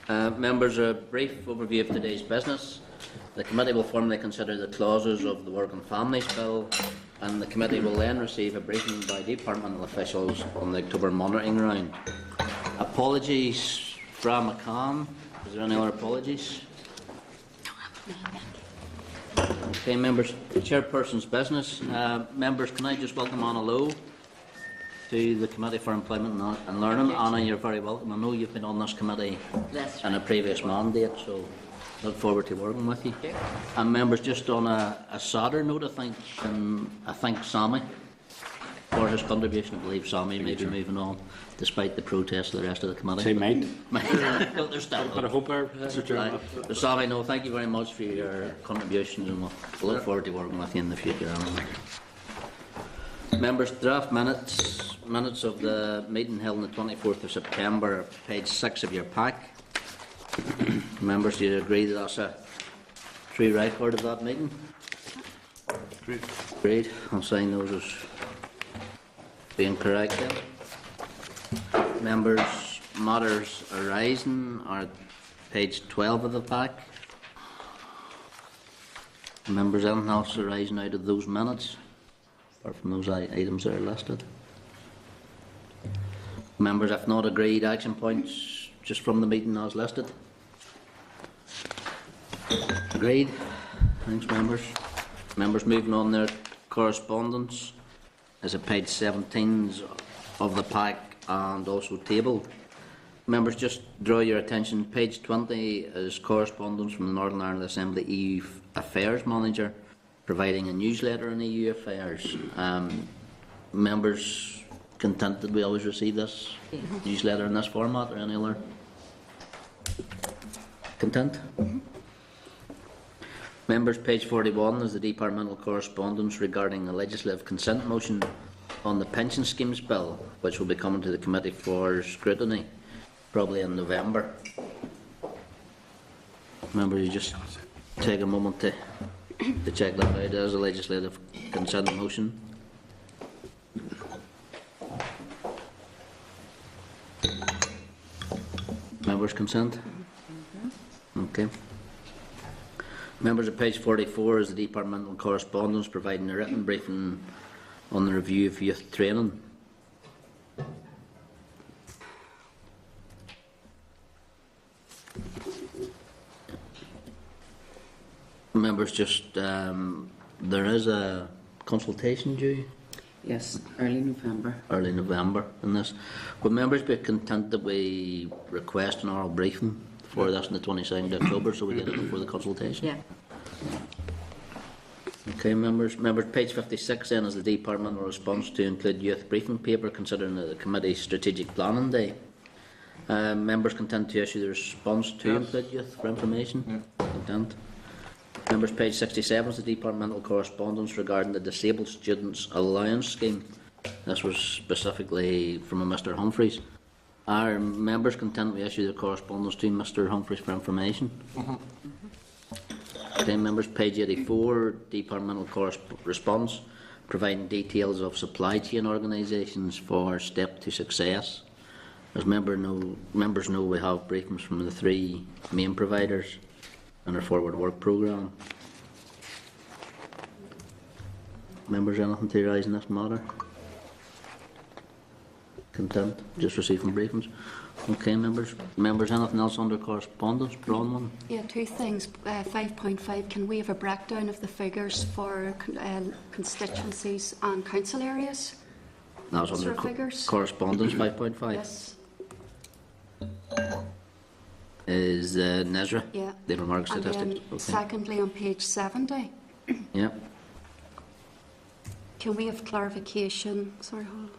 Members, a brief overview of today's business. The committee will formally consider the clauses of the Work and Families Bill, and the committee will then receive a briefing by departmental officials on the October monitoring round. Apologies from McCann. Is there any other apologies? Okay, members, chairperson's business. Members, can I just welcome Anna Lowe to the Committee for Employment and Learning. Anna, you're very welcome. I know you've been on this committee in a previous mandate, so look forward to working with you. And members, just on a sadder note, I thank Sammy for his contribution. I believe Sammy may be moving on, despite the protests of the rest of the committee. Say might. Well, there's still But I hope our Sammy, no, thank you very much for your contributions, and we'll look forward to working with you in the future. Members, draft minutes of the meeting held on the 24th of September, page 6 of your pack. Members, do you agree that that's a true record of that meeting? Agreed. I'll sign those as being correct then. Members, matters arising are at page 12 of the pack. Members, anything else arising out of those minutes, apart from those items that are listed? Members, if not agreed, action points just from the meeting as listed. Agreed. Thanks, members. Members, moving on there, correspondence is at page 17 of the pack and also tabled. Members, just draw your attention, page 20 is correspondence from the Northern Ireland Assembly EU Affairs Manager providing a newsletter on EU affairs. Members, content that we always receive this newsletter in this format, or any other? Content? Members, page 41 is the departmental correspondence regarding a legislative consent motion on the pension schemes bill, which will be coming to the committee for scrutiny probably in November. Remember, you just take a moment to check that out as a legislative consent motion. Members, consent? Okay. Members, at page 44 is the departmental correspondence providing a written briefing on the review of youth training. Members, just there is a consultation due. Yes, early November. Early November in this. Would members be content that we request an oral briefing for this on the 22nd of October so we get it before the consultation? Yeah. Okay, members. Members, page 56 then is the departmental response to include youth briefing paper considering the committee's strategic planning day. Members content to issue the response to include youth for information? Content. Members, page 67 is the departmental correspondence regarding the Disabled Students Allowance Scheme. This was specifically from a Mr Humphreys. Are members content we issue the correspondence to Mr Humphreys for information? Okay, members, page 84, departmental response providing details of supply chain organisations for Step to Success. As members know, we have briefings from the three main providers and our forward work programme. Members, anything to rise in this matter? Content? Just receiving briefings. Okay, members. Members, anything else under correspondence? Bronwyn? Yeah, two things. 5.5, can we have a breakdown of the figures for constituencies and council areas? That was under correspondence. 5.5. Yes. Is Nezra? Yeah. The remark statistics. And then okay. Secondly, on page 70, Yeah. can we have clarification? Sorry, hold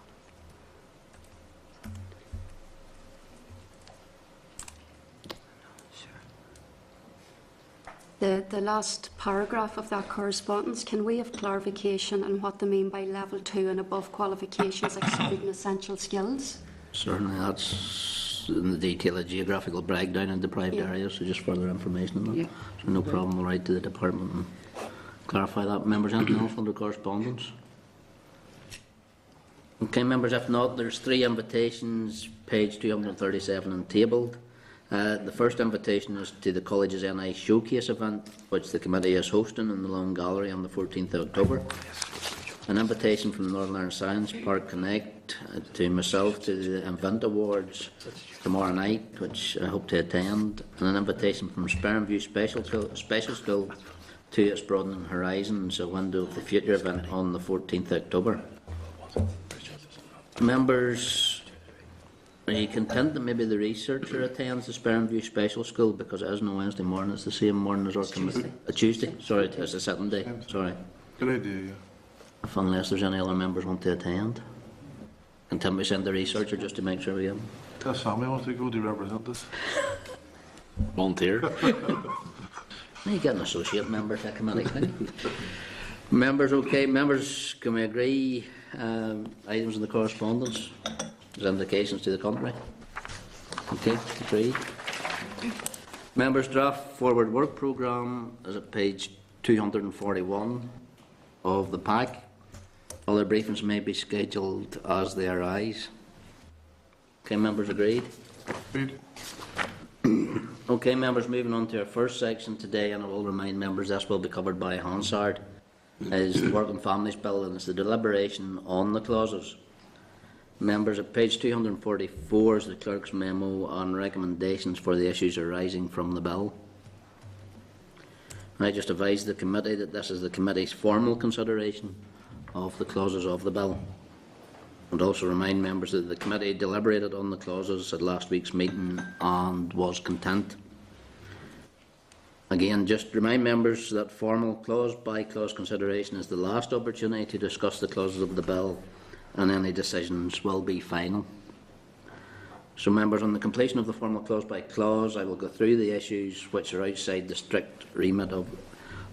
on. The last paragraph of that correspondence, can we have clarification on what they mean by level 2 and above qualifications excluding essential skills? Certainly, that's in the detail of geographical breakdown in deprived areas, so just further information on that. Yeah. So no problem, we'll write to the department and clarify that. Members, anything else under correspondence? Okay, members, if not, there's three invitations, page 237 and tabled. The first invitation is to the college's NI Showcase event, which the committee is hosting in the Long Gallery on the 14th of October. An invitation from the Northern Ireland Science Park Connect to myself to the Invent Awards tomorrow night, which I hope to attend, and an invitation from Sperrinview Special School to its Broadening Horizons, a Window of the Future event on the 14th of October. Members, are you content that maybe the researcher attends the Sperrinview Special School, because it isn't a Wednesday morning, it's the same morning as our committee? A Tuesday? Sorry, it's a Saturday. Sorry. Good idea, yeah. If unless there's any other members want to attend. Content we send the researcher just to make sure we have. Tell Sammy wants to go to represent us. Volunteer. You get an associate member to a committee. Members, okay. Members, can we agree items in the correspondence? There's indications to the contrary. Okay, agreed. Members, draft forward work programme is at page 241 of the pack. Other briefings may be scheduled as they arise. Okay, members, agreed? Agreed. Okay, members, moving on to our first section today, and I will remind members this will be covered by Hansard, is the Work and Families Bill, and it's the deliberation on the clauses. Members, at page 244 is the Clerk's memo on recommendations for the issues arising from the bill. I just advise the committee that this is the committee's formal consideration of the clauses of the bill, and also remind members that the committee deliberated on the clauses at last week's meeting and was content. Again, just remind members that formal clause by clause consideration is the last opportunity to discuss the clauses of the bill, and any decisions will be final. So, members, on the completion of the formal clause by clause, I will go through the issues which are outside the strict remit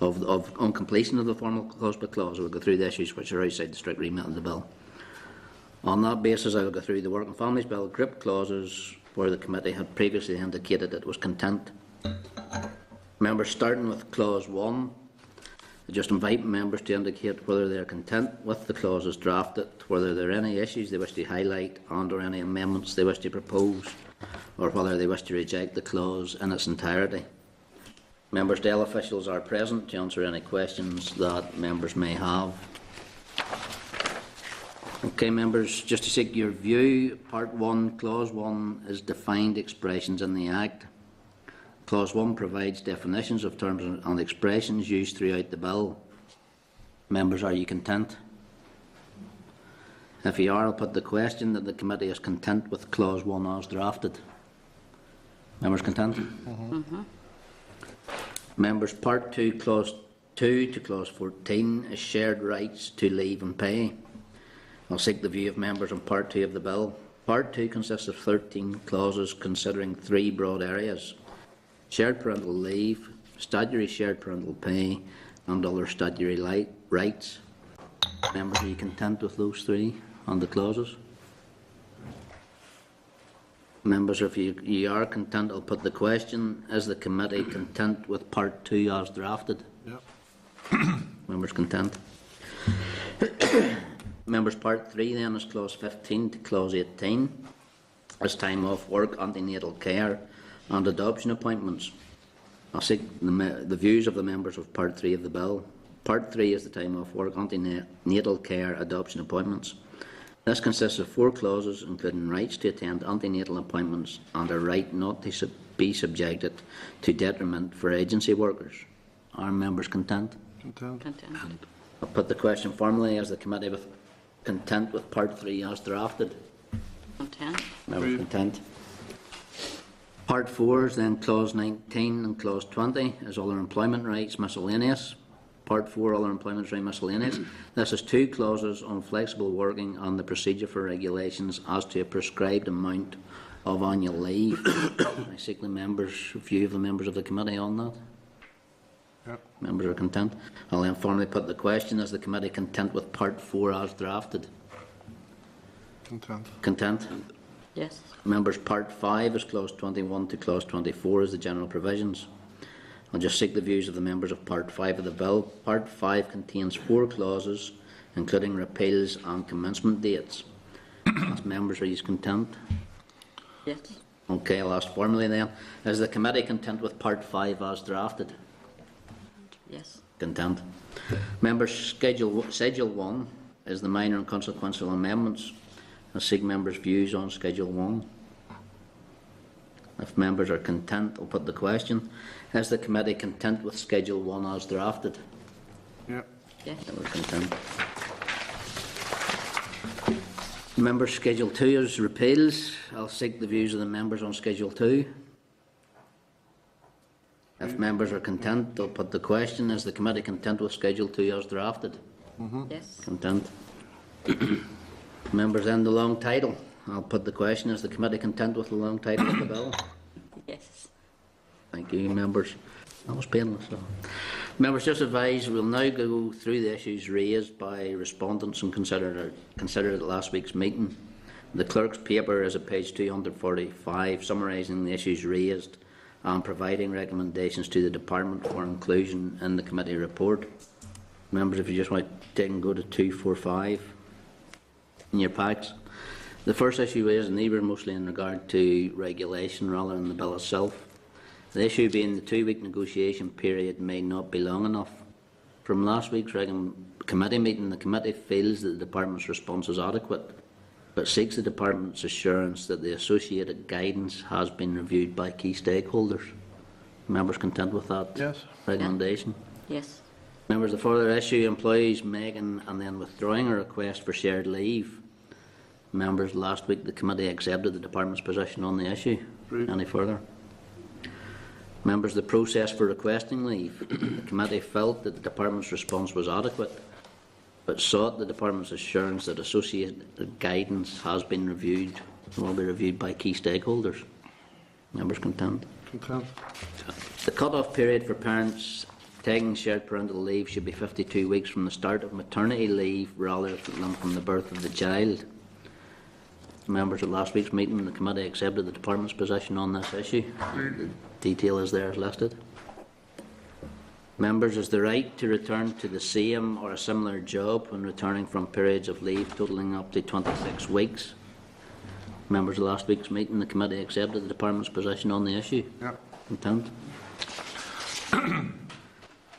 on completion of the formal clause by clause. I will go through the issues which are outside the strict remit of the bill. On that basis, I will go through the Work and Families Bill group clauses where the committee had previously indicated it was content. Members, starting with clause 1, I just invite members to indicate whether they are content with the clauses drafted, whether there are any issues they wish to highlight and or any amendments they wish to propose, or whether they wish to reject the clause in its entirety. Members, DEL officials are present to answer any questions that members may have. Okay, members, just to seek your view, Part 1, Clause 1 is defined expressions in the Act. Clause 1 provides definitions of terms and expressions used throughout the bill. Members, are you content? If you are, I'll put the question that the committee is content with Clause 1 as drafted. Members content? Members, Part 2, Clause 2 to Clause 14 is shared rights to leave and pay. I'll seek the view of members on Part 2 of the bill. Part 2 consists of 13 clauses considering 3 broad areas: shared parental leave, statutory shared parental pay, and other statutory rights. Members, are you content with those 3 on the clauses? Members, if you are content, I'll put the question: is the committee content with Part 2 as drafted? Yep. Members content? Members, Part 3 then is Clause 15 to Clause 18. It's time off work, antenatal care and adoption appointments. I'll seek the views of the members of Part 3 of the bill. Part 3 is the time off work, antenatal care, adoption appointments. This consists of 4 clauses, including rights to attend antenatal appointments and a right not to be subjected to detriment for agency workers. Are members content? Content. I'll put the question formally: is the committee content with Part 3 as drafted? Content. Members Agreed. content. Part 4 is then Clause 19 and Clause 20 is other employment rights miscellaneous. Part 4, other employment rights miscellaneous. This is 2 clauses on flexible working and the procedure for regulations as to a prescribed amount of annual leave. I seek the view of the members of the committee on that. Yep. Members are content. I'll then formally put the question: is the committee content with Part 4 as drafted? Content. Content. Yes. Members, Part 5 is Clause 21 to Clause 24 is the general provisions. I'll just seek the views of the members of Part 5 of the bill. Part 5 contains 4 clauses, including repeals and commencement dates. As members, are you content? Yes. Okay, I'll ask formally then. Is the committee content with Part 5 as drafted? Yes. Content. Members, Schedule 1 is the minor and consequential amendments. I seek members' views on Schedule 1. If members are content, I'll put the question. Is the committee content with Schedule 1 as drafted? Yeah. Yes. We're content. Members, Schedule 2 is repeals. I'll seek the views of the members on Schedule 2. If members are content, I'll put the question. Is the committee content with Schedule 2 as drafted? Yes. Content. Members, and the long title. I'll put the question. Is the committee content with the long title of the bill? Yes. Thank you, members. That was painless. So. Members, just advise we'll now go through the issues raised by respondents and considered at last week's meeting. The clerk's paper is at page 245, summarising the issues raised and providing recommendations to the department for inclusion in the committee report. Members, if you just want to take and go to 245 in your packs. The first issue is, and these were mostly in regard to regulation rather than the bill itself. The issue being the 2-week negotiation period may not be long enough. From last week's committee meeting, the committee feels that the department's response is adequate, but seeks the department's assurance that the associated guidance has been reviewed by key stakeholders. Members content with that Yes. recommendation? Yes. Members, the further issue, employees making and then withdrawing a request for shared leave. Members, last week the committee accepted the department's position on the issue. Right. Any further? Members, the process for requesting leave. The committee felt that the department's response was adequate, but sought the department's assurance that associated guidance has been reviewed and will be reviewed by key stakeholders. Members content? Content. The cut-off period for parents taking shared parental leave should be 52 weeks from the start of maternity leave rather than from the birth of the child. Members, at last week's meeting, the committee accepted the department's position on this issue. The detail is there as listed. Members, is the right to return to the same or a similar job when returning from periods of leave totalling up to 26 weeks. Members, at last week's meeting, the committee accepted the department's position on the issue. Yeah. Content.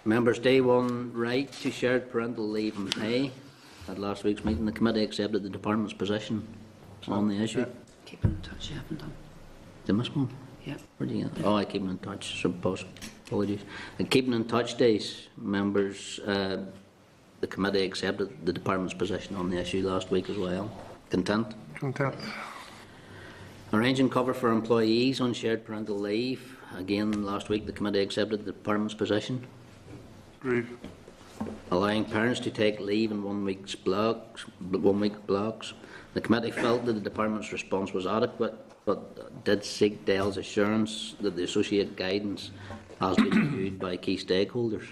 Members, day 1, right to shared parental leave and pay. At last week's meeting, the committee accepted the department's position on the issue. Yeah. Keep in touch, you haven't done. Did I miss one? Yeah. Where do you get that? Oh, I keep in touch. Apologies. Keeping in touch days, members, the committee accepted the department's position on the issue last week as well. Content. Content. Arranging cover for employees on shared parental leave. Again, last week the committee accepted the department's position. Agreed. Allowing parents to take leave in 1 week blocks. The committee felt that the department's response was adequate, but did seek Dell's assurance that the associated guidance has been reviewed by key stakeholders.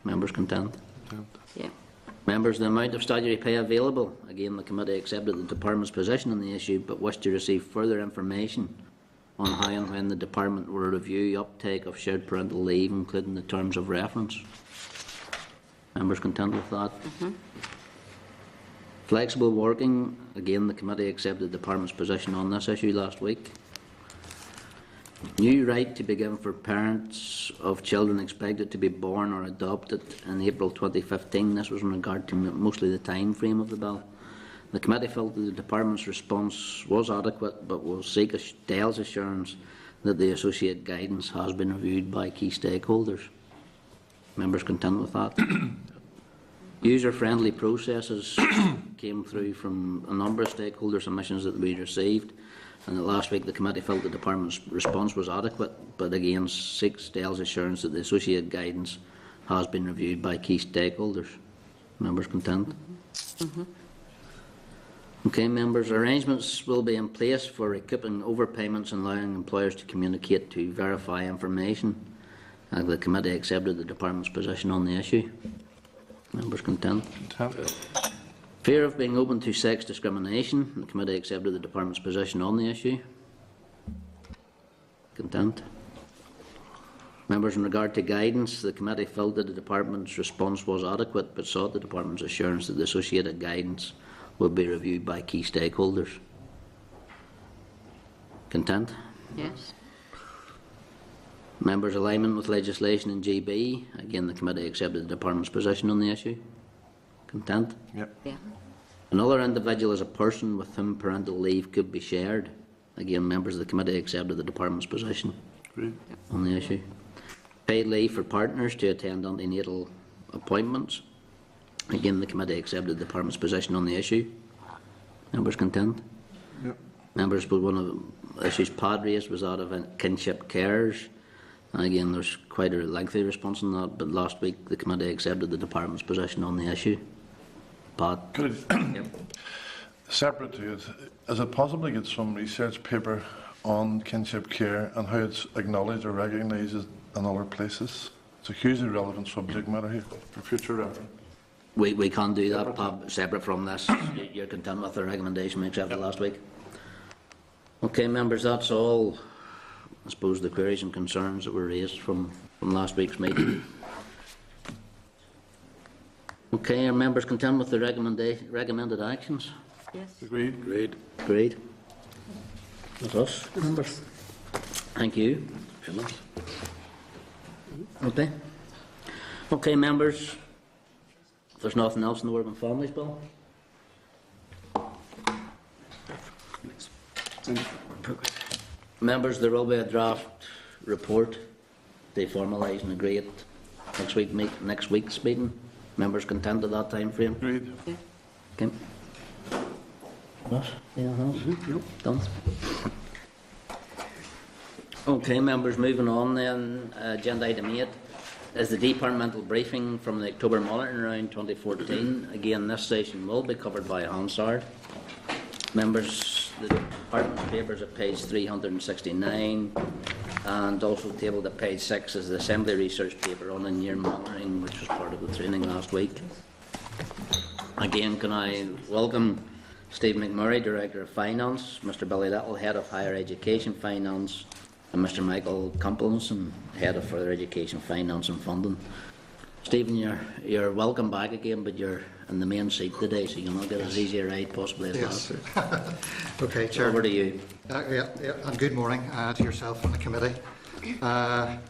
Members content? Content. Yeah. Members, the amount of statutory pay available. Again, the committee accepted the department's position on the issue, but wished to receive further information on how and when the department will review uptake of shared parental leave, including the terms of reference. Members content with that? Flexible working. Again, the committee accepted the department's position on this issue last week. New right to be given for parents of children expected to be born or adopted in April 2015. This was in regard to mostly the time frame of the bill. The committee felt that the department's response was adequate, but will seek Dell's assurance that the associated guidance has been reviewed by key stakeholders. Members content with that? User-friendly processes came through from a number of stakeholder submissions that we received, and last week the committee felt the department's response was adequate, but again seeks Dell's assurance that the associated guidance has been reviewed by key stakeholders. Members content? Okay, members, arrangements will be in place for recouping overpayments and allowing employers to communicate to verify information. The committee accepted the department's position on the issue. Members content? Content. Fear of being open to sex discrimination. The committee accepted the department's position on the issue. Content? Members, in regard to guidance, the committee felt that the department's response was adequate, but sought the department's assurance that the associated guidance will be reviewed by key stakeholders. Content? Yes. Members' alignment with legislation in GB. Again, the committee accepted the department's position on the issue. Content? Yep. Yeah. Another individual is a person with whom parental leave could be shared. Again, members of the committee accepted the department's position Agreed. on the issue. Paid leave for partners to attend antenatal appointments. Again, the committee accepted the department's position on the issue. Members content? Yep. Members, but one of the issues Pod raised was that of kinship carers. And again, there's quite a lengthy response on that, but last week the committee accepted the department's position on the issue. Pod? Could Yep. separate to it, is it possible to get some research paper on kinship care and how it's acknowledged or recognised in other places? It's a hugely relevant subject matter here for future reference. We can do that, Pod, separate from this. You're content with the recommendation we accepted last week? Okay, members, that's all, I suppose, the queries and concerns that were raised from last week's meeting. Okay, are members content with the recommended actions? Yes. Agreed? Agreed. Agreed. That's us, members. Thank you. Finished. Okay. Okay, members, if there's nothing else in the Work and Families Bill? Members, there will be a draft report to formalise and agree at next week's meeting. Members content at that time frame? Agreed. Okay. What? Anything else? Nope. Done. Okay, members, moving on then, agenda item 8 is the departmental briefing from the October monitoring round 2014. Again, this session will be covered by Hansard. Members, the department papers at page 369 and also tabled at page 6 is the Assembly research paper on in-year monitoring, which was part of the training last week. Again, can I welcome Steve McMurray, Director of Finance, Mr. Billy Little, Head of Higher Education Finance, and Mr. Michael Complinson, Head of Further Education Finance and Funding. Stephen, you're welcome back again, but you're in the main seat today, so you'll not get as easy a ride possibly as Yes. that. Okay, Chair. Over to you. Yeah, and good morning to yourself and the committee.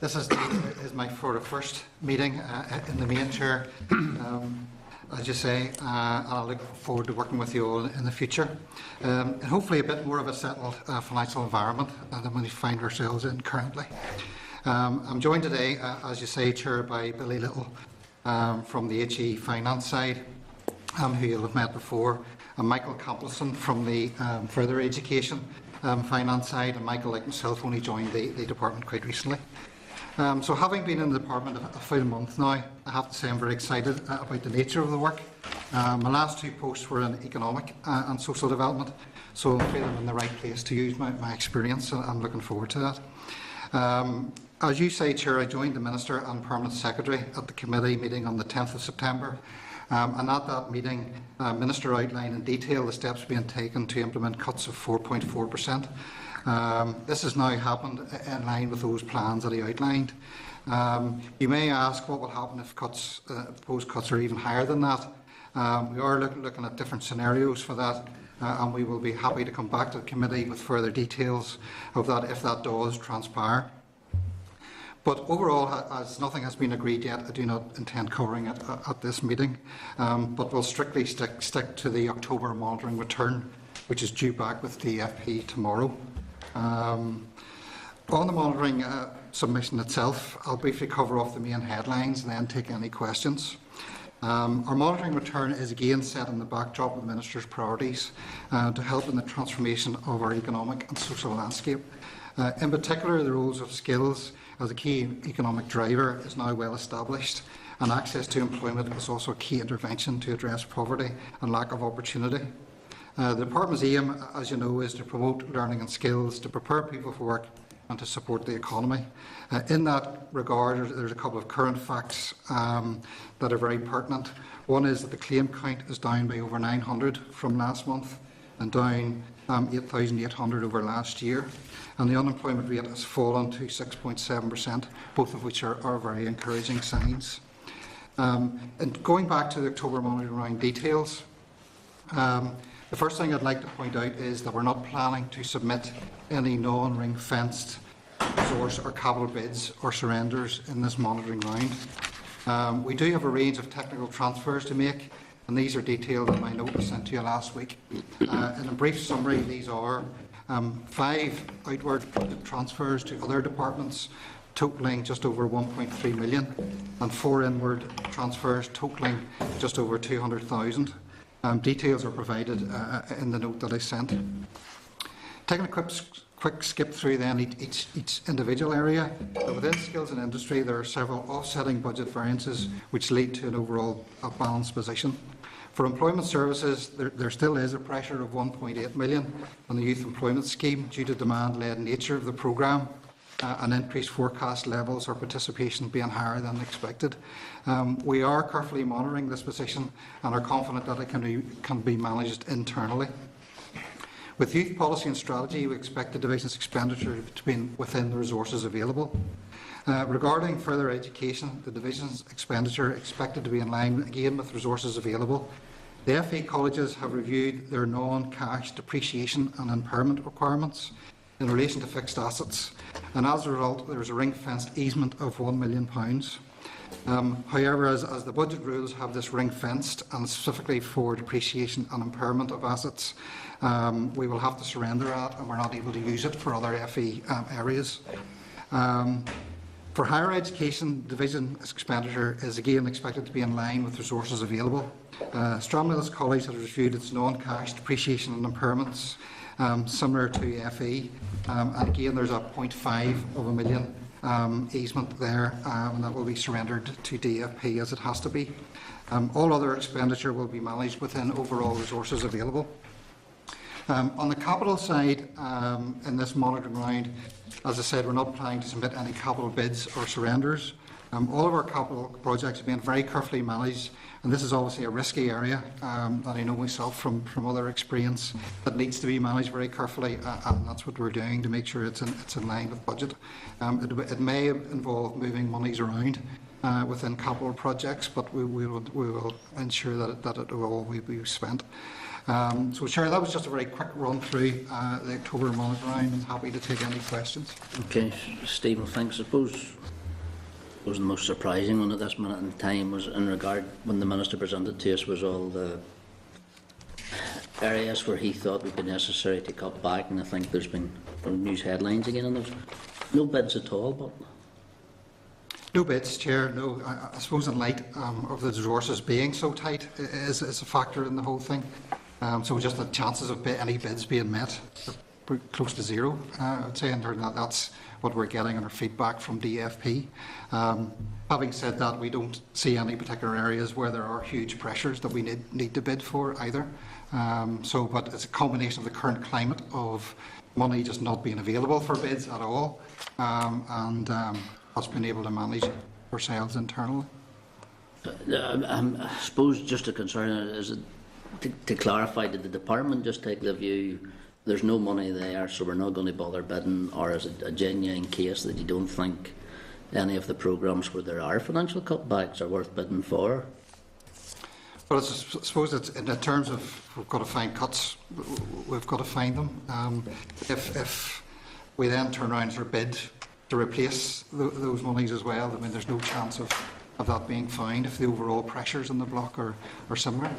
This is my first meeting in the main chair. As you say, and I look forward to working with you all in the future. And hopefully a bit more of a settled financial environment than we find ourselves in currently. I'm joined today, as you say, Chair, by Billy Little from the HE Finance side, who you'll have met before, and Michael Complinson from the Further Education Finance side, and Michael, like myself, only joined the department quite recently. So having been in the department a full month now, I have to say I'm very excited about the nature of the work. My last two posts were in economic and social development, so I feel I'm in the right place to use my experience, and I'm looking forward to that. As you say, Chair, I joined the Minister and Permanent Secretary at the committee meeting on the 10th of September. And at that meeting, Minister outlined in detail the steps being taken to implement cuts of 4.4%. This has now happened in line with those plans that he outlined. You may ask what will happen if proposed cuts are even higher than that. We are looking at different scenarios for that, and we will be happy to come back to the committee with further details of that if that does transpire. But overall, as nothing has been agreed yet, I do not intend covering it at this meeting, but we'll strictly stick to the October monitoring return, which is due back with DFP tomorrow. On the monitoring submission itself, I'll briefly cover off the main headlines and then take any questions. Our monitoring return is again set in the backdrop of the Minister's priorities to help in the transformation of our economic and social landscape. In particular, the roles of skills as a key economic driver is now well established, and access to employment is also a key intervention to address poverty and lack of opportunity. The Department's aim, as you know, is to promote learning and skills, to prepare people for work and to support the economy. In that regard, there's a couple of current facts that are very pertinent. One is that the claim count is down by over 900 from last month and down 8,800 over last year. And the unemployment rate has fallen to 6.7%, both of which are very encouraging signs. And going back to the October monitoring round details, the The first thing I'd like to point out is that we're not planning to submit any non-ring-fenced resource or capital bids or surrenders in this monitoring round. We do have a range of technical transfers to make, and these are detailed in my note I sent to you last week. In a brief summary, these are 5 outward transfers to other departments totalling just over 1.3 million, and 4 inward transfers totalling just over 200,000. Details are provided in the note that I sent. Taking a quick skip through then each individual area. Within skills and industry, there are several offsetting budget variances which lead to an overall balanced position. For employment services, there still is a pressure of 1.8 million on the youth employment scheme due to demand-led nature of the programme and increased forecast levels or participation being higher than expected. We are carefully monitoring this position and are confident that it can be managed internally. With youth policy and strategy, we expect the division's expenditure to be within the resources available. Regarding further education, the division's expenditure expected to be in line again with resources available. The FE colleges have reviewed their non-cash depreciation and impairment requirements in relation to fixed assets, and as a result there is a ring-fenced easement of £1 million. However, as the budget rules have this ring-fenced, and specifically for depreciation and impairment of assets, we will have to surrender that, and we're not able to use it for other FE areas. For higher education, division expenditure is again expected to be in line with resources available. Stromulus College has reviewed its non-cash depreciation and impairments similar to FE, and again there's a 0.5 million easement there, and that will be surrendered to DFP as it has to be. All other expenditure will be managed within overall resources available. On the capital side, in this monitoring round, as I said, we're not planning to submit any capital bids or surrenders. All of our capital projects are being very carefully managed, and this is obviously a risky area that I know myself from other experience that needs to be managed very carefully, and that's what we're doing to make sure it's in line with budget. It may involve moving monies around within capital projects, but we will ensure that it will all be spent. So, Chair, that was just a very quick run through the October monitoring round. I'm happy to take any questions. Okay, Stephen, thanks. I suppose was the most surprising one at this minute in time was in regard when the Minister presented to us was all the areas where he thought it would be necessary to cut back, and I think there's been news headlines again, and there's no bids at all. But no bids, Chair. No, I suppose in light of the resources being so tight is a factor in the whole thing. So just the chances of any bids being met are close to zero, I would say, and that's what we're getting in our feedback from DFP. Having said that, we don't see any particular areas where there are huge pressures that we need to bid for either. But it's a combination of the current climate of money just not being available for bids at all, and us being able to manage ourselves internally. I suppose just a concern is it, to clarify, did the department just take the view there's no money there, so we're not going to bother bidding, or is it a genuine case that you don't think any of the programmes where there are financial cutbacks are worth bidding for? Well, I suppose it's in terms of we've got to find cuts, we've got to find them. If we then turn around and bid to replace those monies as well, I mean, there's no chance of that being found if the overall pressures in the block are similar.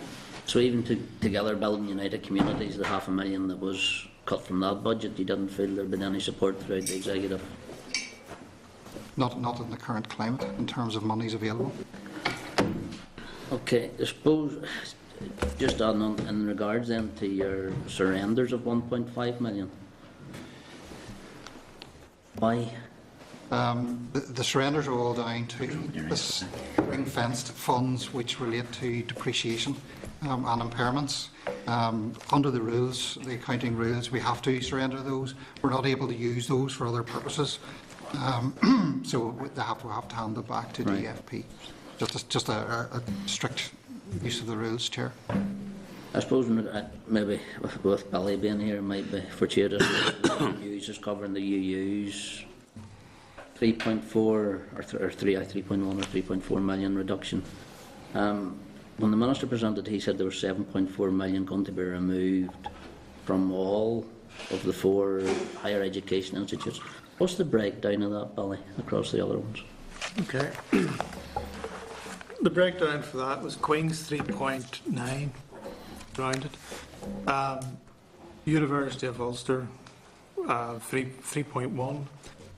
So even together building United Communities, the £500,000 that was cut from that budget, you didn't feel there'd been any support throughout the executive? Not in the current climate in terms of monies available. Okay, I suppose just on in regards then to your surrenders of 1.5 million. Why? The surrenders are all down to this ring-fenced funds which relate to depreciation and impairments. Under the rules, the accounting rules, we have to surrender those. We're not able to use those for other purposes, so they have to hand them back to DFP. Just a strict use of the rules, Chair. I suppose maybe with Billy being here, it might be fortuitous that news is covering the UU's 3.4 or 3.1 or 3.4 million reduction. when the Minister presented, he said there was 7.4 million going to be removed from all of the 4 higher education institutes. What's the breakdown of that, Billy, across the other ones? Okay. The breakdown for that was Queen's 3.9, rounded. University of Ulster 3.1.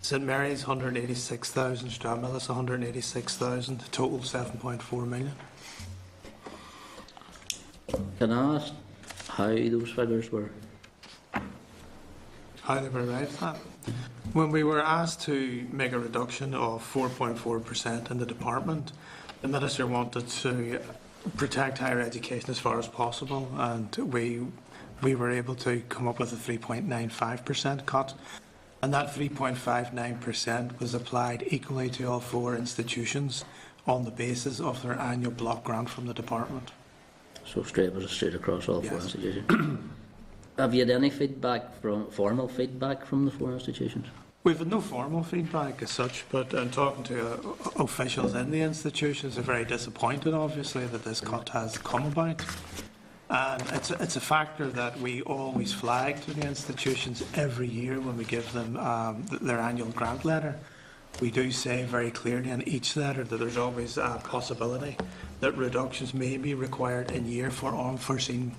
St Mary's 186,000, Stranmillis 186,000, total 7.4 million. Can I ask how those figures were? How they were arrived at. When we were asked to make a reduction of 4.4% in the department, the Minister wanted to protect higher education as far as possible, and we were able to come up with a 3.95% cut. And that 3.59% was applied equally to all 4 institutions on the basis of their annual block grant from the department. So straight was straight across all 4 Yes. institutions. Have you had any formal feedback from the 4 institutions? We've had no formal feedback as such, but in talking to officials in the institutions, they're very disappointed, obviously, that this cut has come about. And it's a factor that we always flag to the institutions every year when we give them their annual grant letter. We do say very clearly in each letter that there's always a possibility that reductions may be required in year for unforeseen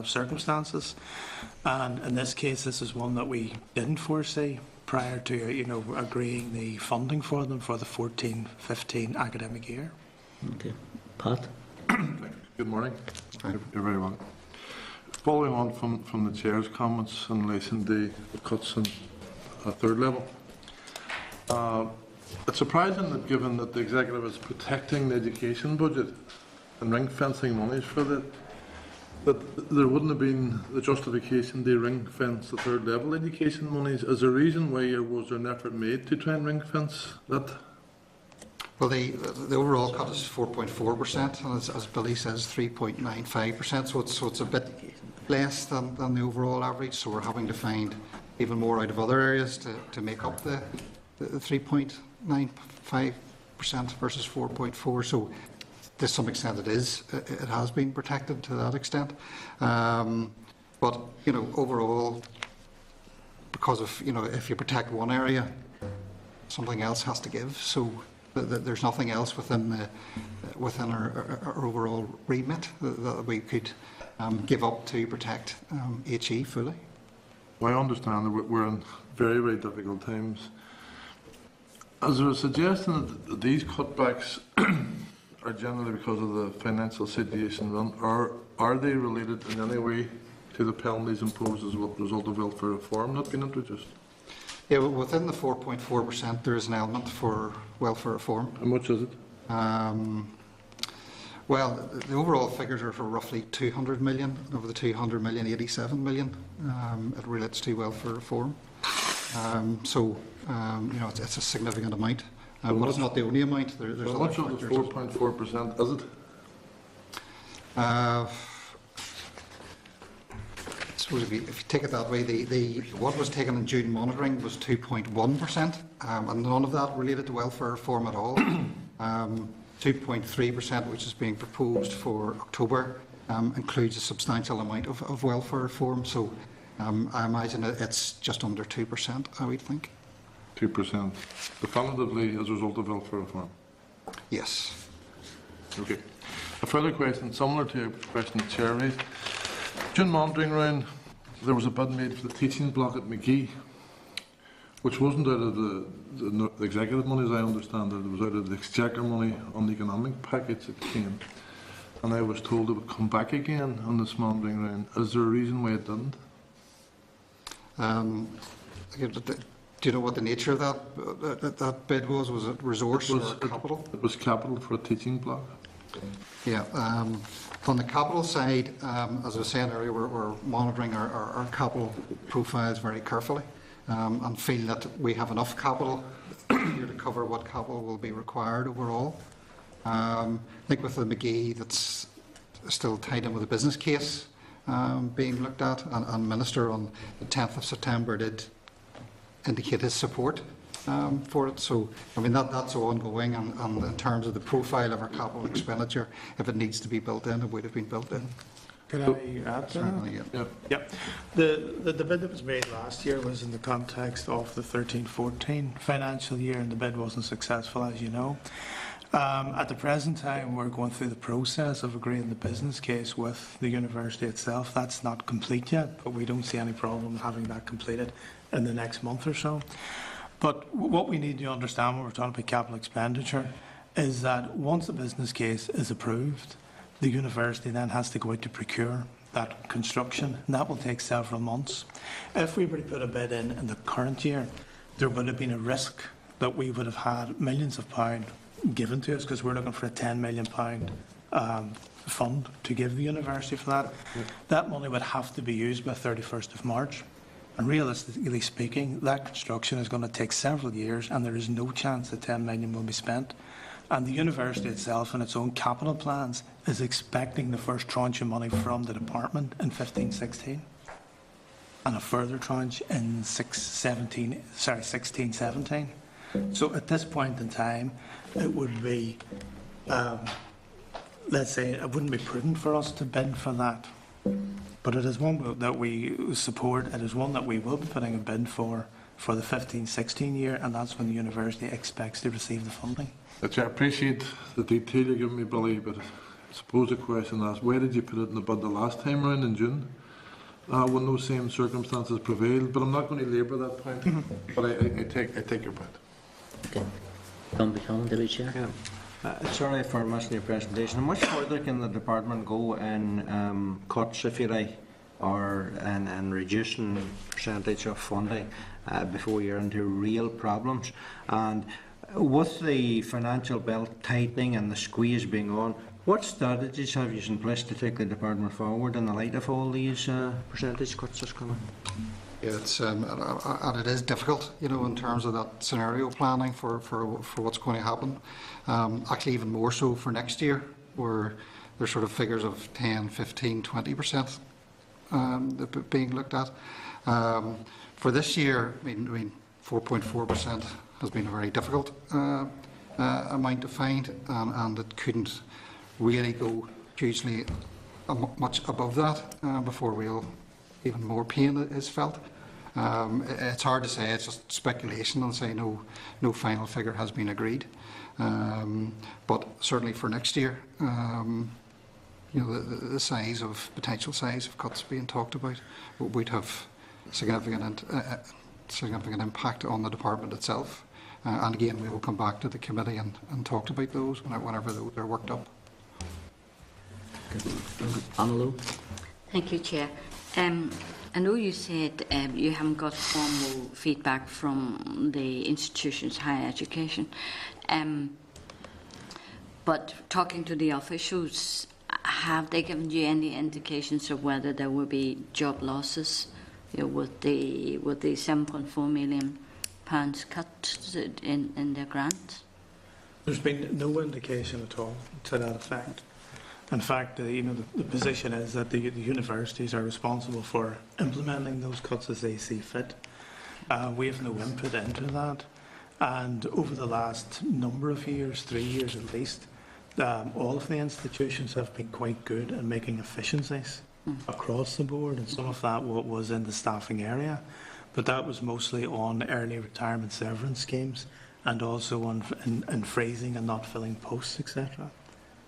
circumstances. And in this case, this is one that we didn't foresee prior to agreeing the funding for them for the 14-15 academic year. Okay. Pat? Good morning. You're very welcome. Following on from the Chair's comments in relation to the cuts in a 3rd level, it's surprising that given that the Executive is protecting the education budget and ring fencing monies for that there wouldn't have been the justification to ring fence the 3rd level education monies. Is there a reason why was there an effort made to try and ring fence that? Well, the overall cut is 4.4%, and as Billy says, 3.95%. So it's a bit less than the overall average. So we're having to find even more out of other areas to make up the 3.95% versus 4.4%. So to some extent, it has been protected to that extent. But overall, because of if you protect one area, something else has to give. So there's nothing else within our overall remit that we could give up to protect HE fully. Well, I understand that we're in very, very difficult times. Is there a suggestion that these cutbacks are generally because of the financial situation, or are they related in any way to the penalties imposed as a result of welfare reform not being introduced? Yeah, well, within the 4.4%, there is an element for welfare reform. How much is it? Well, the overall figures are for roughly 200 million. Over the 200 million, 87 million. It relates to welfare reform. It's a significant amount. But it's not the only amount. There's How much of the 4.4% is it? I suppose if you take it that way, what was taken in June monitoring was 2.1%, and none of that related to welfare reform at all. 2.3%, which is being proposed for October, includes a substantial amount of welfare reform. So I imagine it's just under 2%, I would think. 2%. Definitively as a result of welfare reform? Yes. Okay. A further question, similar to a question the Chair raised. During monitoring round, there was a bid made for the teaching block at McGee, which wasn't out of the executive money, as I understand it. It was out of the exchequer money on the economic package that came. And I was told it would come back again on this monitoring round. Is there a reason why it didn't? Do you know what the nature of that bid was? Was it resource or capital? It was capital for a teaching block. Yeah. On the capital side, as I was saying earlier, we're monitoring our capital profiles very carefully and feel that we have enough capital here to cover what capital will be required overall. I think with the McGee, that's still tied in with the business case being looked at, and Minister on the 10th of September did indicate his support for it. So, I mean, that's ongoing, and in terms of the profile of our capital expenditure, if it needs to be built in, it would have been built in. Could I add to that? Certainly, yeah. Yep. The bid that was made last year was in the context of the 13-14 financial year, and the bid wasn't successful, as you know. At the present time, we're going through the process of agreeing the business case with the university itself. That's not complete yet, but we don't see any problem having that completed in the next month or so. But what we need to understand when we're talking about capital expenditure is that once the business case is approved, the university then has to go out to procure that construction, and that will take several months. If we were to put a bid in the current year, there would have been a risk that we would have had millions of pounds given to us, because we're looking for a £10 million fund to give the university for that. That money would have to be used by 31st of March. And realistically speaking, that construction is going to take several years, and there is no chance that £10 million will be spent. And the university itself, in its own capital plans, is expecting the first tranche of money from the department in 15-16, and a further tranche in 16-17. So at this point in time, it would be, let's say, it wouldn't be prudent for us to bid for that. But it is one that we support. It is one that we will be putting a bid for the 15-16 year, and that's when the university expects to receive the funding. I appreciate the detail you're giving me, Billy, but I suppose the question is, why did you put it in the bid the last time round in June? When those same circumstances prevailed, but I'm not going to labour that point. But I take your point. Okay. Tom Buchanan, Deputy Chair. Yeah. Sorry for missing your presentation. How much further can the department go in cuts, if you like, or in reducing percentage of funding before you're into real problems? And with the financial belt tightening and the squeeze being on, what strategies have you in place to take the department forward in the light of all these percentage cuts that's coming? Yeah, it's and it is difficult, you know, in terms of that scenario planning for what's going to happen. Actually, even more so for next year, where there's sort of figures of 10, 15, 20% being looked at. For this year, I mean 4.4% has been a very difficult amount to find, and it couldn't really go hugely much above that before even more pain is felt. It's hard to say, it's just speculation, and say no final figure has been agreed. But certainly for next year, you know, the potential size of cuts being talked about would have significant impact on the department itself. And again, we will come back to the committee and talk about those whenever those are worked up. Anna Lowe. Thank you, Chair. I know you said you haven't got formal feedback from the institution's higher education, but talking to the officials, have they given you any indications of whether there will be job losses, you know, with the £7.4 million cut in their grants? There's been no indication at all to that effect. In fact, you know, the position is that the universities are responsible for implementing those cuts as they see fit. We have no input into that. And over the last number of years, 3 years at least, all of the institutions have been quite good at making efficiencies across the board, and some of that was in the staffing area, but that was mostly on early retirement severance schemes, and also on in freezing and not filling posts, etc.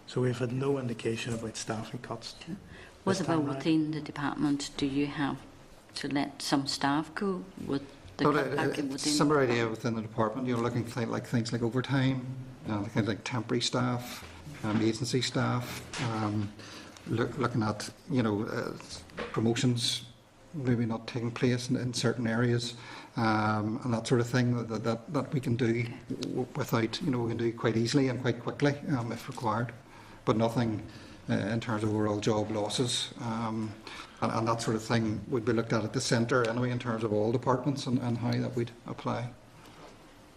So we've had no indication about staffing cuts. What about within the department? Do you have to let some staff go with the cutback within? It's a similar idea within the department. You're looking at like things like overtime, kind of like temporary staff, agency staff, looking at, you know, promotions maybe not taking place in certain areas, and that sort of thing that we can do without, you know, we can do quite easily and quite quickly if required, but nothing in terms of overall job losses, and that sort of thing would be looked at the centre anyway in terms of all departments and how that would apply.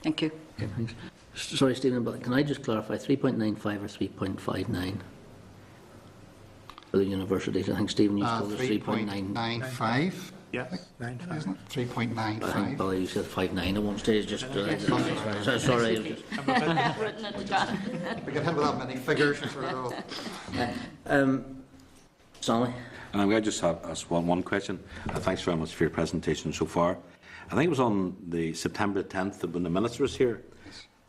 Thank you. Okay, thanks. Sorry, Stephen, but can I just clarify, 3.95 or 3.59 for the universities? I think Stephen used to tell us 3.9. 3.95 Yes, 9.5. isn't it? I think 3.95. Billy, you said 5.9 at one stage, just, sorry. Written at the top. We get hit with that many figures. It's sort of, Stanley? I just have ask one question. Thanks very much for your presentation so far. I think it was on the September 10th when the Minister was here.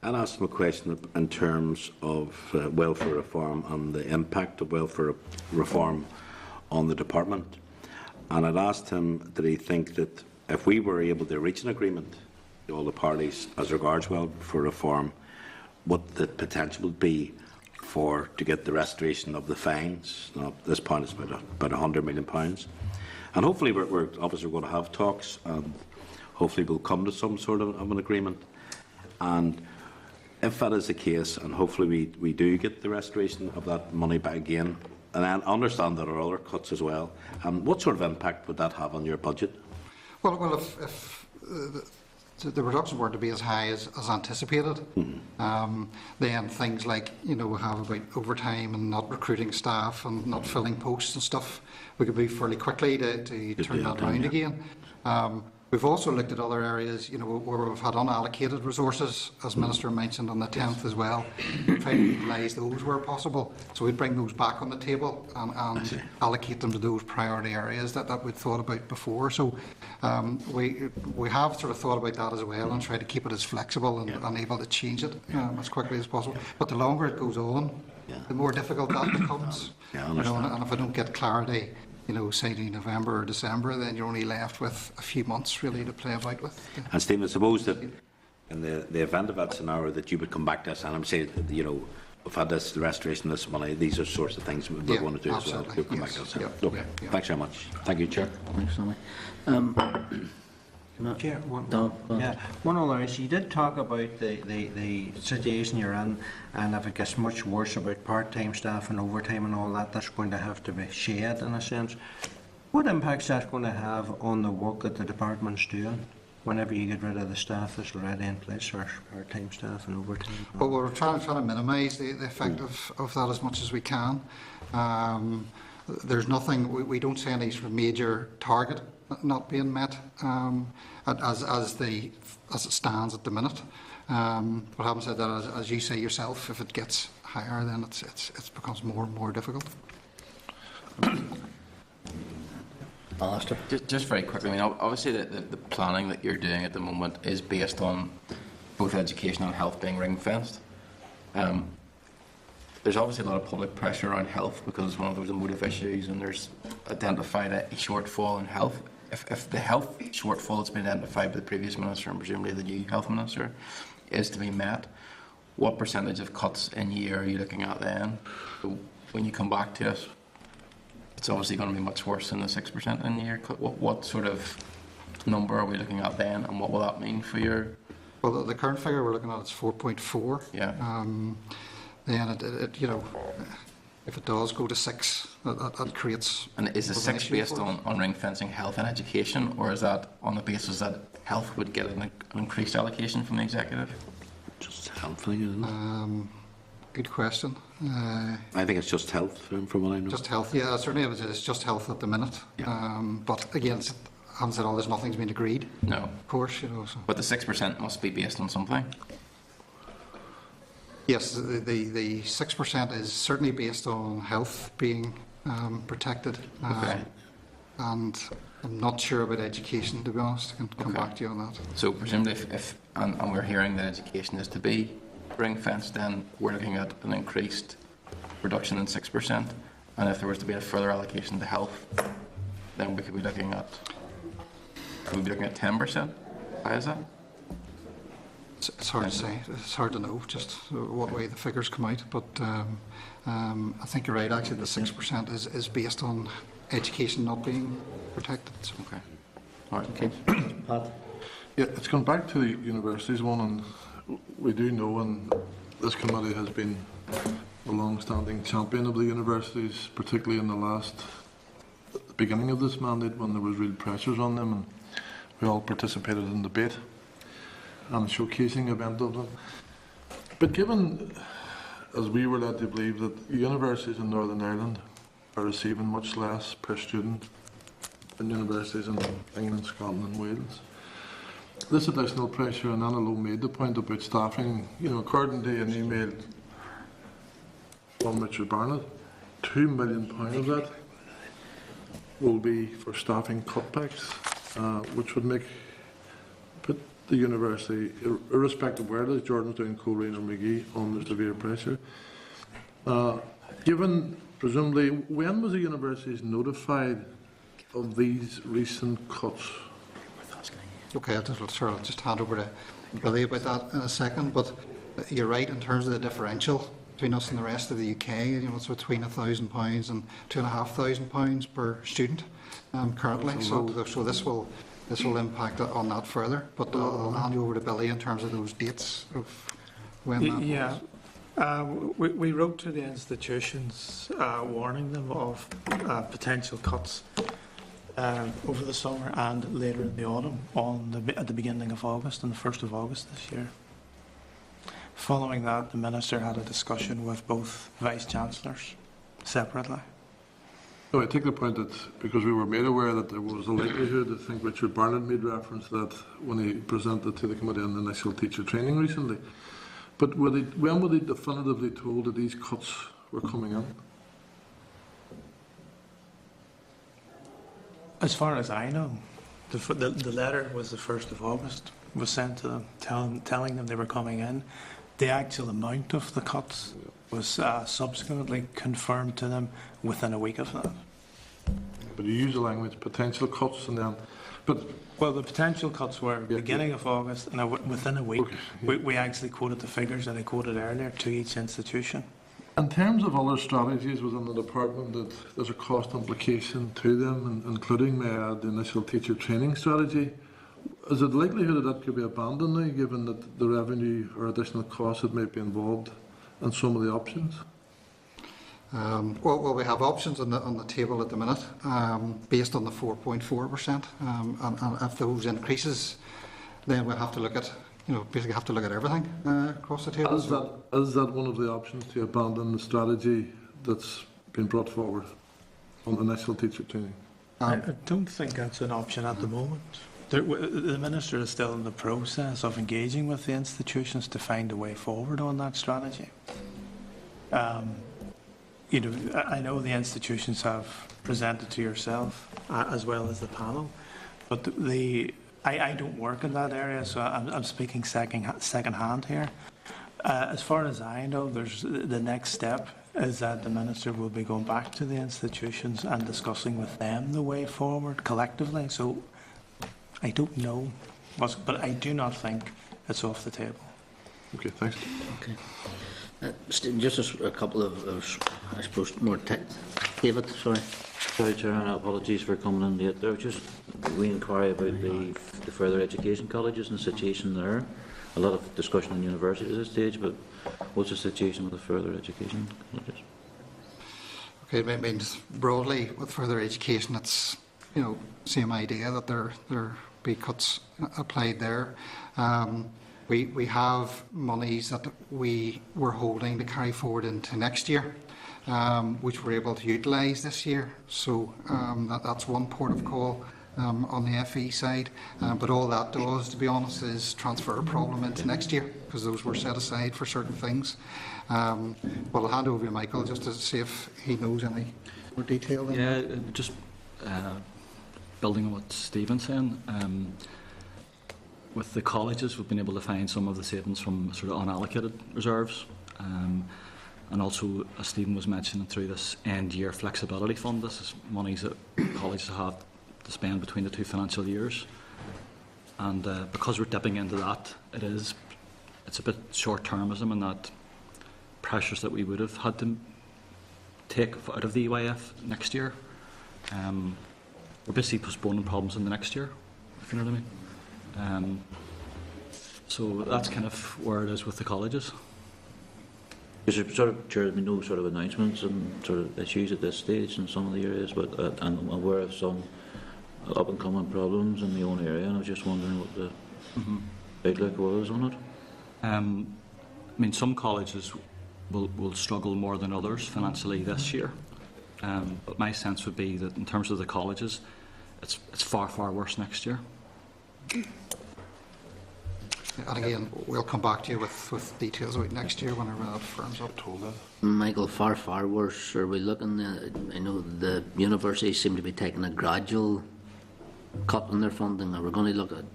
I asked him a question in terms of welfare reform and the impact of welfare reform on the department. And I'd asked him, did he think that if we were able to reach an agreement, all the parties, as regards welfare reform, what the potential would be to get the restoration of the fines. Now, at this point, it's about £100 million. And hopefully, we're obviously going to have talks, and hopefully we'll come to some sort of an agreement. And if that is the case, and hopefully we do get the restoration of that money back again, and I understand there are other cuts as well, what sort of impact would that have on your budget? well, if the reductions were to be as high as anticipated, then things like, we have about overtime and not recruiting staff and not filling posts and stuff, we could move fairly quickly to turn that around again. We've also looked at other areas, where we've had unallocated resources, as Minister mentioned on the 10th as well, try to utilise those where possible. So we'd bring those back on the table and allocate them to those priority areas that we'd thought about before. So we have sort of thought about that as well and tried to keep it as flexible and able to change it as quickly as possible. But the longer it goes on, the more difficult that becomes. And if I don't get clarity, say in November or December, then you're only left with a few months really to play about with. And Stephen, I suppose that in the event of that scenario that you would come back to us and I'm saying, we've had the restoration of this money, these are sorts of things we're going to do as well. You'll come back to us. Okay. Thanks very much. Thank you, Chair. Thanks, Stanley. Chair, No, go on. one other issue. You did talk about the situation you're in, and if it gets much worse about part-time staff and overtime and all that, that's going to have to be shared in a sense. What impact is that going to have on the work that the department's doing whenever you get rid of the staff that's already in place, or part-time staff and overtime? But we're trying to minimise the effect of that as much as we can. There's nothing, we don't see any sort of major target not being met as it stands at the minute. But having said that, as you say yourself, if it gets higher, then it becomes more and more difficult. Alistair? Just very quickly, I mean, obviously the planning that you're doing at the moment is based on both education and health being ring-fenced. There's obviously a lot of public pressure on health because it's one of those emotive issues, and there's identified a shortfall in health. If the health shortfall that's been identified by the previous minister and presumably the new health minister is to be met, what percentage of cuts in year are you looking at then? So when you come back to us, it's obviously going to be much worse than the 6% in year cut. What sort of number are we looking at then, and what will that mean for your? Well, the current figure we're looking at is 4.4. Yeah. Then it if it does go to 6, that creates. And is the 6 based on ring fencing health and education, or is that on the basis that health would get an increased allocation from the executive? Just health, isn't it? Good question. I think it's just health, from what I know. Just health, yeah, certainly it's just health at the minute. Yeah. But again, I haven't said there's nothing's been agreed. No. Of course, So. But the 6% must be based on something. Yes, the 6% is certainly based on health being protected. Okay. And I'm not sure about education, to be honest. I can come back to you on that. So presumably and we're hearing that education is to be ring fenced, then we're looking at an increased reduction in 6%. And if there was to be a further allocation to health, then we could be looking at 10%. Why is that? It's hard to say. It's hard to know just what way the figures come out. But I think you're right. Actually, the 6% is based on education not being protected. So. Okay. All right. Okay. Pat? Yeah, it's gone back to the universities one, and we do know, and this committee has been a long-standing champion of the universities, particularly in the beginning of this mandate when there was real pressures on them, and we all participated in debate and showcasing event of them. But given, as we were led to believe, that universities in Northern Ireland are receiving much less per student in universities in England, Scotland and Wales. This additional pressure, and Anna Lowe made the point about staffing, according to an email from Richard Barnett, £2 million of that will be for staffing cutbacks, which would put the university, irrespective of where it is, Jordan's doing Coleraine or McGee, under severe pressure. Given, presumably, when was the universities notified of these recent cuts? Okay, I'll just hand over to Billy about that in a second, but you're right in terms of the differential between us and the rest of the UK. It's between £1,000 and £2,500 per student currently. So this will impact on that further. But I'll hand you over to Billy in terms of those dates of when that was. We wrote to the institutions warning them of potential cuts over the summer and later in the autumn, at the beginning of August, on the 1st of August this year. Following that, the Minister had a discussion with both Vice-Chancellors separately. No, I take the point that because we were made aware that there was a likelihood, I think Richard Barnett made reference to that when he presented to the committee on the initial teacher training recently. But when were they definitively told that these cuts were coming in? As far as I know, the letter was the 1st of August, was sent to them telling them they were coming in. The actual amount of the cuts was subsequently confirmed to them within a week of that. But you use the language potential cuts and then, well, the potential cuts were beginning of August, and within a week, we actually quoted the figures that I quoted earlier to each institution. in terms of other strategies within the department, that there's a cost implication to them, including the initial teacher training strategy. Is it likelihood that that could be abandoned now, given that the revenue or additional costs that might be involved in some of the options? Well, we have options on the table at the minute, based on the 4.4%, and if those increases, then we'll have to look at, basically have to look at everything across the table. Is that one of the options, to abandon the strategy that's been brought forward on initial teacher training? I don't think that's an option at the moment. The Minister is still in the process of engaging with the institutions to find a way forward on that strategy. I know the institutions have presented to yourself as well as the panel, but I don't work in that area, so I'm speaking second hand here. As far as I know, the next step is that the Minister will be going back to the institutions and discussing with them the way forward collectively. So I don't know, but I do not think it's off the table. Okay, thanks. Okay. Just a couple of, I suppose, more David, sorry. Sorry, Chair, and apologies for coming in late there. Just we inquiry about the further education colleges and the situation there. A lot of discussion in universities at this stage, but what's the situation with the further education colleges? Okay, it means broadly with further education, it's same idea that there be cuts applied there. We have monies that we were holding to carry forward into next year, which we're able to utilise this year. So that's one port of call on the FE side. But all that does, to be honest, is transfer a problem into next year, because those were set aside for certain things. Well, I'll hand over to Michael just to see if he knows any more detail. Yeah, just building on what Stephen's saying. With the colleges, we've been able to find some of the savings from sort of unallocated reserves, and also, as Stephen was mentioning, through this end-year flexibility fund. This is monies that colleges have to spend between the two financial years, and because we're dipping into that, it's a bit short-termism, and that pressures that we would have had to take out of the EYF next year. We're basically postponing problems in the next year, if you know what I mean. So that's kind of where it is with the colleges. Is there there'll be no sort of announcements and sort of issues at this stage in some of the areas, but I'm aware of some up and coming problems in the own area, and I was just wondering what the outlook was on it. I mean, some colleges will struggle more than others financially this year, but my sense would be that in terms of the colleges, it's far, far worse next year. And again, we'll come back to you with details about next year whenever that firms up. Told it. Michael, far, far worse. Are we looking at, I know the universities seem to be taking a gradual cut in their funding. Are we going to look at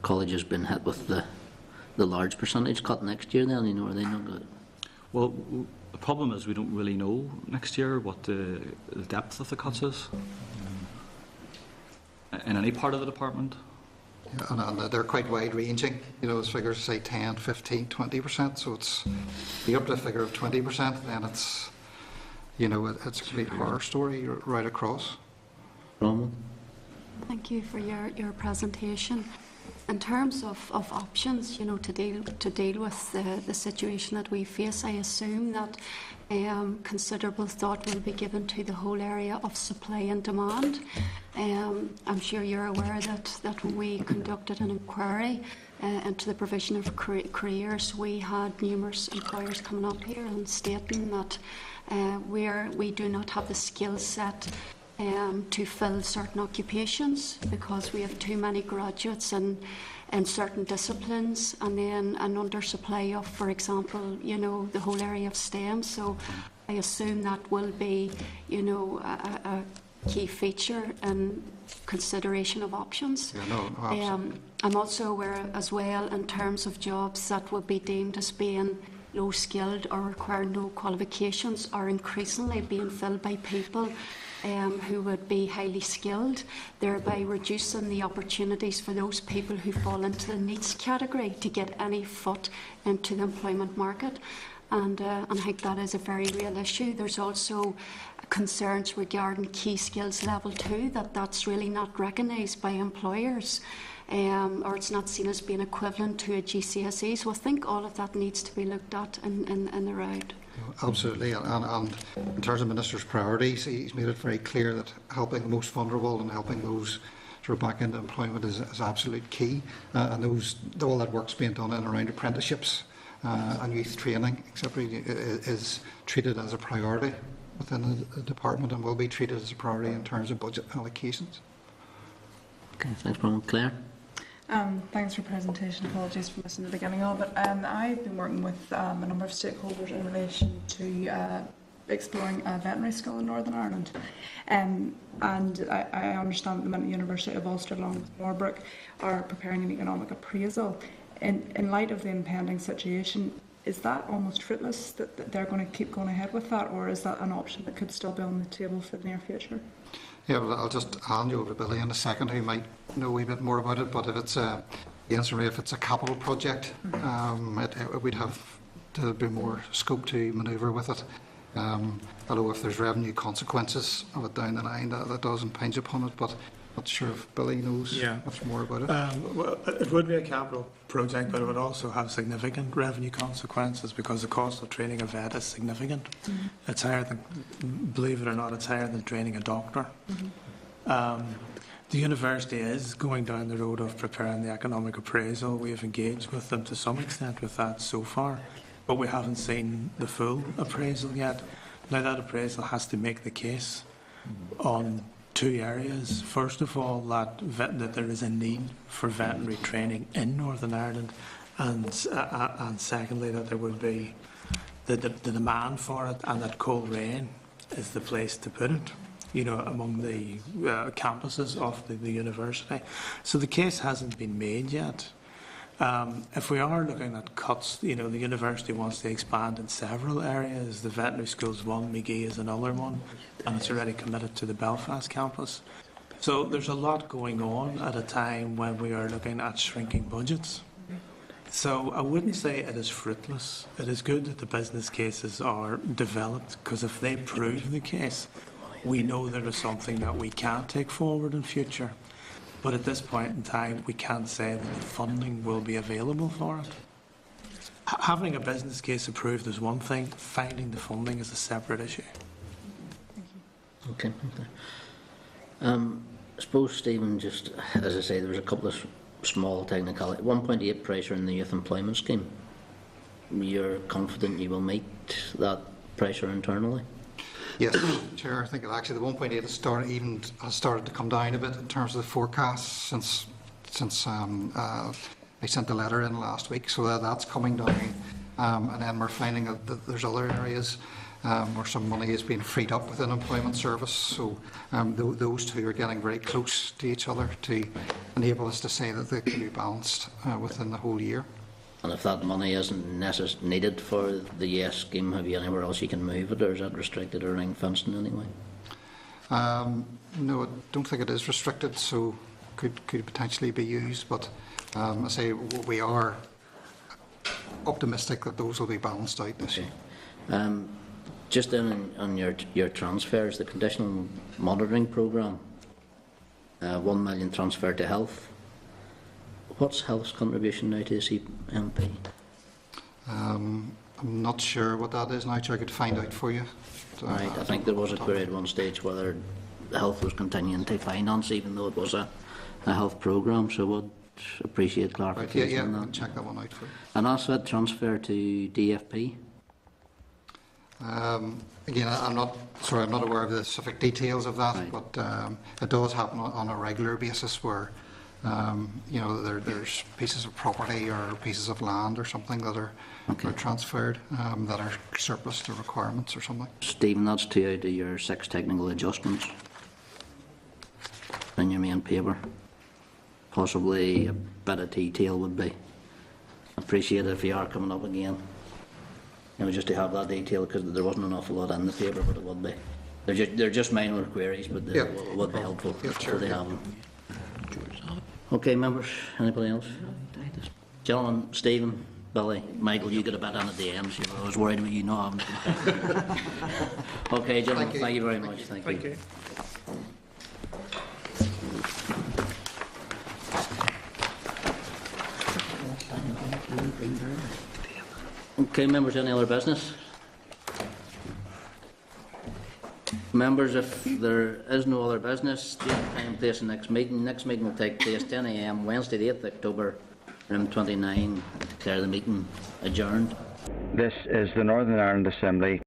colleges being hit with the large percentage cut next year then? You know, are they not good? Well, the problem is we don't really know next year what the depth of the cuts is in any part of the department. And they're quite wide-ranging. You know, as figures say 10, 15, 20%. So it's the up to a figure of 20%, then it's, you know, it's a complete horror story right across. Roman? Thank you for your presentation. In terms of options, you know, to deal with the situation that we face, I assume that considerable thought will be given to the whole area of supply and demand. I'm sure you're aware that when we conducted an inquiry into the provision of careers, we had numerous employers coming up here and stating that we do not have the skill set to fill certain occupations because we have too many graduates in certain disciplines, and then an undersupply of, for example, you know, the whole area of STEM. So I assume that will be, you know, a key feature in consideration of options. Yeah, no, absolutely. I'm also aware as well in terms of jobs that would be deemed as being low skilled or require no qualifications are increasingly being filled by people who would be highly skilled, thereby reducing the opportunities for those people who fall into the needs category to get any foot into the employment market. And I think that is a very real issue. There's also concerns regarding key skills level 2, that's really not recognised by employers. Or it's not seen as being equivalent to a GCSE. So I think all of that needs to be looked at in the round. Absolutely, and in terms of Minister's priorities, he's made it very clear that helping the most vulnerable and helping those sort of back into employment is absolute key. And all that work's being done in and around apprenticeships and youth training, etc., is treated as a priority within the department and will be treated as a priority in terms of budget allocations. Okay, thanks, Brian. Claire? Thanks for your presentation. Apologies for missing the beginning of it. I've been working with a number of stakeholders in relation to exploring a veterinary school in Northern Ireland. And I understand at the minute University of Ulster along with Morbrook are preparing an economic appraisal. In light of the impending situation, is that almost fruitless that they're going to keep going ahead with that, or is that an option that could still be on the table for the near future? Yeah, well, I'll just hand you over to Billy in a second, who might know a wee bit more about it. But if it's the answer, if it's a capital project, we'd have to be more scope to manoeuvre with it. Although if there's revenue consequences of it down the line, that does impinge upon it. But not sure if Billy knows much more about it. Well, it would be a capital project, but it would also have significant revenue consequences because the cost of training a vet is significant. Mm-hmm. It's higher than, believe it or not, it's higher than training a doctor. Mm-hmm. The university is going down the road of preparing the economic appraisal. We have engaged with them to some extent with that so far, but we haven't seen the full appraisal yet. Now, that appraisal has to make the case on two areas. First of all, that there is a need for veterinary training in Northern Ireland, and secondly, that there would be the demand for it, and that Coleraine is the place to put it, you know, among the campuses of the university. So the case hasn't been made yet. If we are looking at cuts, you know, the university wants to expand in several areas. The veterinary school's one, McGee is another one, and it's already committed to the Belfast campus. So there's a lot going on at a time when we are looking at shrinking budgets. So I wouldn't say it is fruitless. It is good that the business cases are developed, because if they prove the case, we know there is something that we can take forward in future. But at this point in time, we can't say that the funding will be available for it. Having a business case approved is one thing, finding the funding is a separate issue. Okay. I suppose, Stephen, just as I say, there was a couple of small technicalities. 1.8 pressure in the youth employment scheme. You're confident you will meet that pressure internally? Yes, Chair, I think it actually, the 1.8 has started to come down a bit in terms of the forecast since I sent the letter in last week, so that's coming down. And then we're finding that there's other areas where some money is being freed up within employment service. So those two are getting very close to each other to enable us to say that they can be balanced within the whole year. And if that money isn't needed for the YES scheme, have you anywhere else you can move it, or is that restricted or ring-fenced in any way? No, I don't think it is restricted, so could potentially be used. But I say we are optimistic that those will be balanced out this year. Just on your transfers, the conditional monitoring programme, 1 million transfer to health. What's health's contribution now to the CMP? I'm not sure what that is now, I could find out for you. Right, I think there was a query at one stage whether health was continuing to finance, even though it was a health programme, so would appreciate clarification right, yeah, on that. I'll check that one out for you. And also transfer to DFP? Again, I'm not aware of the specific details of that, right. But it does happen on a regular basis where there's pieces of property or pieces of land or something that are transferred that are surplus to requirements or something. Stephen, that's 2 out of your 6 technical adjustments in your main paper. Possibly a bit of detail would be appreciated if you are coming up again. Just to have that detail, because there wasn't an awful lot in the paper, but it would be. They're just minor queries, but they would be helpful if they have them. Okay, members, anybody else? Gentlemen, Stephen, Billy, Michael, you got a bit on at the end, so I was worried about you not having. Okay, gentlemen, thank you very much. Thank you. Okay, members, any other business? Members, if there is no other business, date, time, place and next meeting. Next meeting will take place 10 a.m. Wednesday the 8th October, room 29. Declare the meeting adjourned. This is the Northern Ireland Assembly.